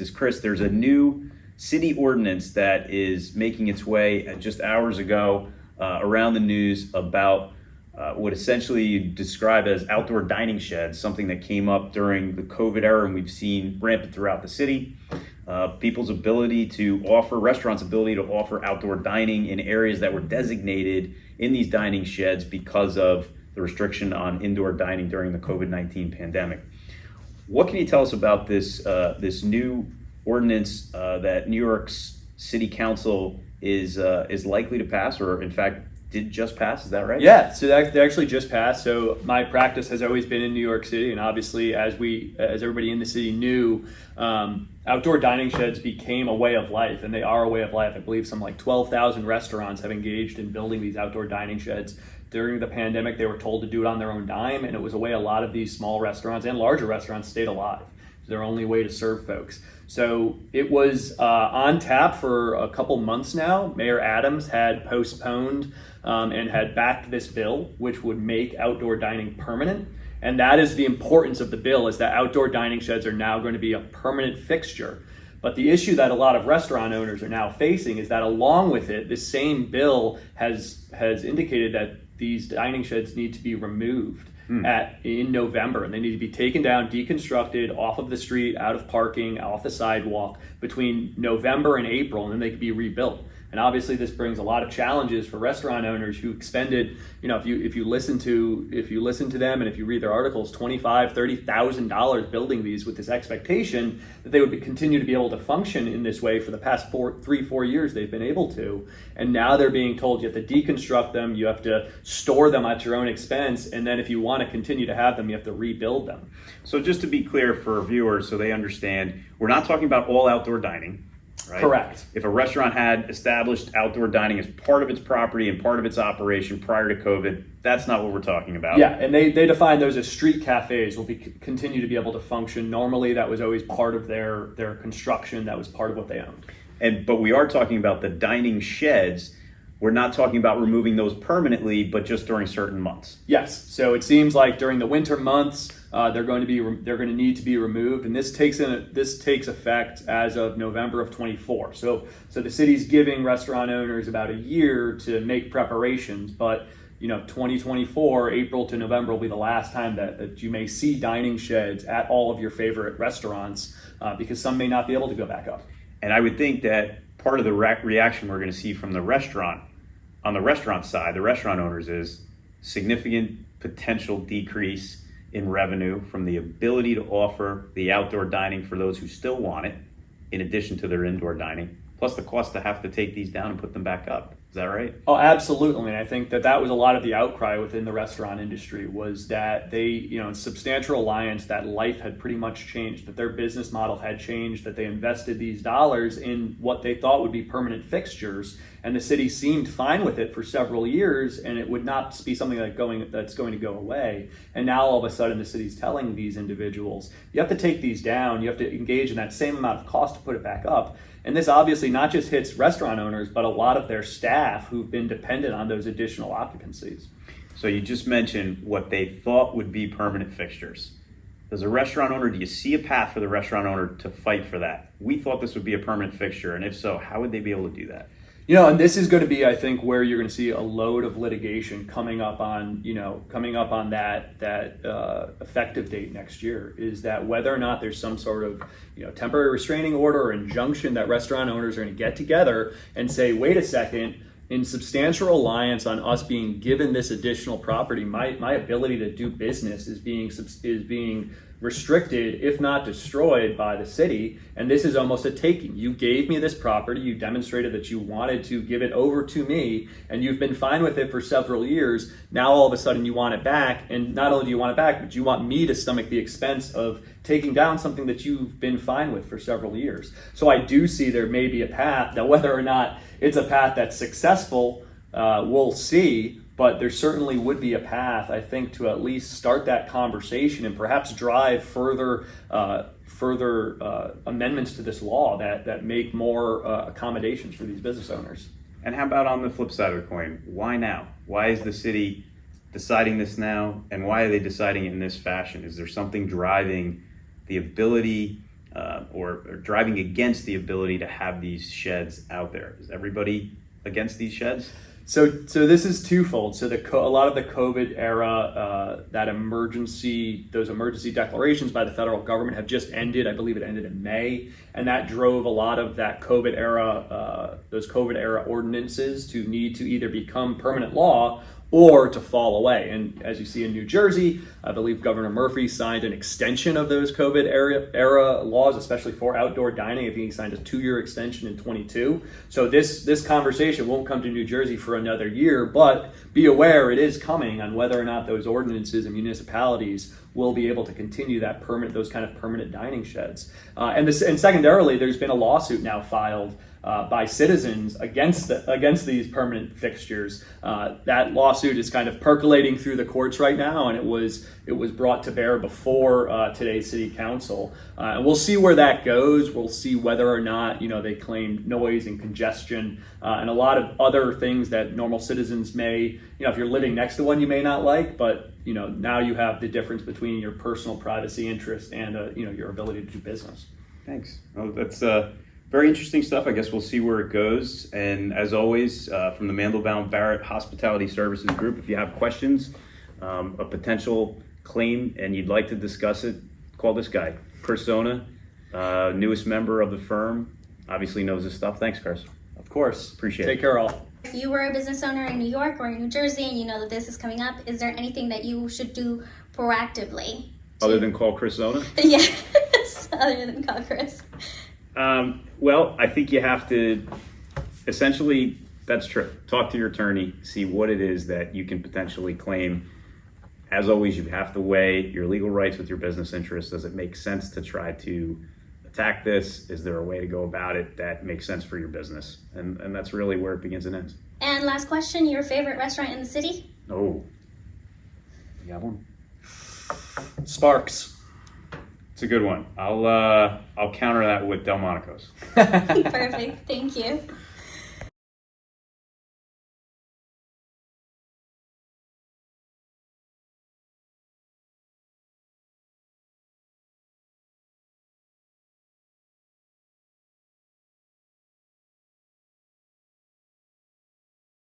Chris, there's a new city ordinance that is making its way just hours ago around the news about what essentially you describe as outdoor dining sheds, something that came up during the COVID era and we've seen rampant throughout the city. People's ability to offer, restaurants' ability to offer outdoor dining in areas that were designated in these dining sheds because of the restriction on indoor dining during the COVID-19 pandemic. What can you tell us about this new ordinance that New York's City Council is likely to pass, or in fact did just pass? Is that right? Yeah, so they actually just passed. So my practice has always been in New York City, and obviously, as everybody in the city knew, outdoor dining sheds became a way of life, and they are a way of life. I believe some like 12,000 restaurants have engaged in building these outdoor dining sheds. During the pandemic, they were told to do it on their own dime, and it was a way a lot of these small restaurants and larger restaurants stayed alive. It's their only way to serve folks. So it was on tap for a couple months now. Mayor Adams had postponed and had backed this bill, which would make outdoor dining permanent. And that is the importance of the bill, is that outdoor dining sheds are now going to be a permanent fixture. But the issue that a lot of restaurant owners are now facing is that along with it, this same bill has indicated that these dining sheds need to be removed in November, and they need to be taken down, deconstructed off of the street, out of parking, off the sidewalk between November and April, and then they can be rebuilt. And obviously this brings a lot of challenges for restaurant owners who expended, if you listen to them and if you read their articles, $25,000, $30,000 building these with this expectation that they would continue to be able to function in this way for the past 4 years they've been able to. And now they're being told you have to deconstruct them, you have to store them at your own expense, and then if you want to continue to have them, you have to rebuild them. So just to be clear for viewers so they understand, we're not talking about all outdoor dining. Right? Correct. If a restaurant had established outdoor dining as part of its property and part of its operation prior to COVID, that's not what we're talking about. Yeah, and they define those as street cafes will continue to be able to function. Normally, that was always part of their construction. That was part of what they owned. But we are talking about the dining sheds. We're not talking about removing those permanently, but just during certain months. Yes. So it seems like during the winter months, they're going to need to be removed, and this takes effect as of November of 24. So the city's giving restaurant owners about a year to make preparations, but 2024, April to November will be the last time that you may see dining sheds at all of your favorite restaurants, because some may not be able to go back up. And I would think that part of the reaction we're going to see from the restaurant, on the restaurant side, the restaurant owners, is significant potential decrease in revenue from the ability to offer the outdoor dining for those who still want it, in addition to their indoor dining, plus the cost to have to take these down and put them back up. Is that right? Oh, absolutely. And I think that was a lot of the outcry within the restaurant industry, was that they, in substantial alliance, that life had pretty much changed, that their business model had changed, that they invested these dollars in what they thought would be permanent fixtures. And the city seemed fine with it for several years, and it would not be something that's going to go away. And now all of a sudden the city's telling these individuals, you have to take these down, you have to engage in that same amount of cost to put it back up. And this obviously not just hits restaurant owners, but a lot of their staff who've been dependent on those additional occupancies. So you just mentioned what they thought would be permanent fixtures. As a restaurant owner, do you see a path for the restaurant owner to fight for that? We thought this would be a permanent fixture, and if so, how would they be able to do that? And this is going to be, I think, where you're going to see a load of litigation coming up on that effective date next year, is that whether or not there's some sort of temporary restraining order or injunction that restaurant owners are going to get together and say, wait a second, in substantial reliance on us being given this additional property, my ability to do business is being restricted, if not destroyed, by the city, and this is almost a taking. You gave me this property, you demonstrated that you wanted to give it over to me, and you've been fine with it for several years. Now all of a sudden you want it back, and not only do you want it back, but you want me to stomach the expense of taking down something that you've been fine with for several years. So I do see there may be a path. Now whether or not it's a path that's successful, we'll see. But there certainly would be a path, I think, to at least start that conversation and perhaps drive further amendments to this law that make more accommodations for these business owners. And how about on the flip side of the coin? Why now? Why is the city deciding this now? And why are they deciding it in this fashion? Is there something driving the ability or driving against the ability to have these sheds out there? Is everybody against these sheds? So this is twofold. So a lot of the COVID era, those emergency declarations by the federal government have just ended. I believe it ended in May, and that drove a lot of that COVID era, those COVID era ordinances to need to either become permanent law or to fall away. And as you see in New Jersey, I believe Governor Murphy signed an extension of those COVID era laws, especially for outdoor dining. I think he signed a 2-year extension in 22. So this conversation won't come to New Jersey for another year, but be aware it is coming on whether or not those ordinances and municipalities will be able to continue those kind of permanent dining sheds. And secondarily, there's been a lawsuit now filed by citizens against these permanent fixtures. That lawsuit is kind of percolating through the courts right now, and it was brought to bear before today's city council. And we'll see where that goes. We'll see whether or not they claim noise and congestion and a lot of other things that normal citizens may, if you're living next to one, you may not like, but now you have the difference between your personal privacy interest and your ability to do business. Thanks. Well, that's very interesting stuff. I guess we'll see where it goes. And as always, from the Mandelbaum Barrett Hospitality Services Group, if you have questions, a potential claim, and you'd like to discuss it, call this guy, Chris Zona, newest member of the firm, obviously knows his stuff. Thanks, Chris. Of course. Appreciate it. Take care, all. If you were a business owner in New York or New Jersey and you know that this is coming up, is there anything that you should do proactively? Other than call Chris Zona? Yes, other than call Chris. Well, I think you have to, essentially, that's true. Talk to your attorney, see what it is that you can potentially claim. As always, you have to weigh your legal rights with your business interests. Does it make sense to try to attack this? Is there a way to go about it that makes sense for your business? And that's really where it begins and ends. And last question, your favorite restaurant in the city? Oh, you got one? Sparks. It's a good one. I'll counter that with Delmonico's. Perfect, thank you.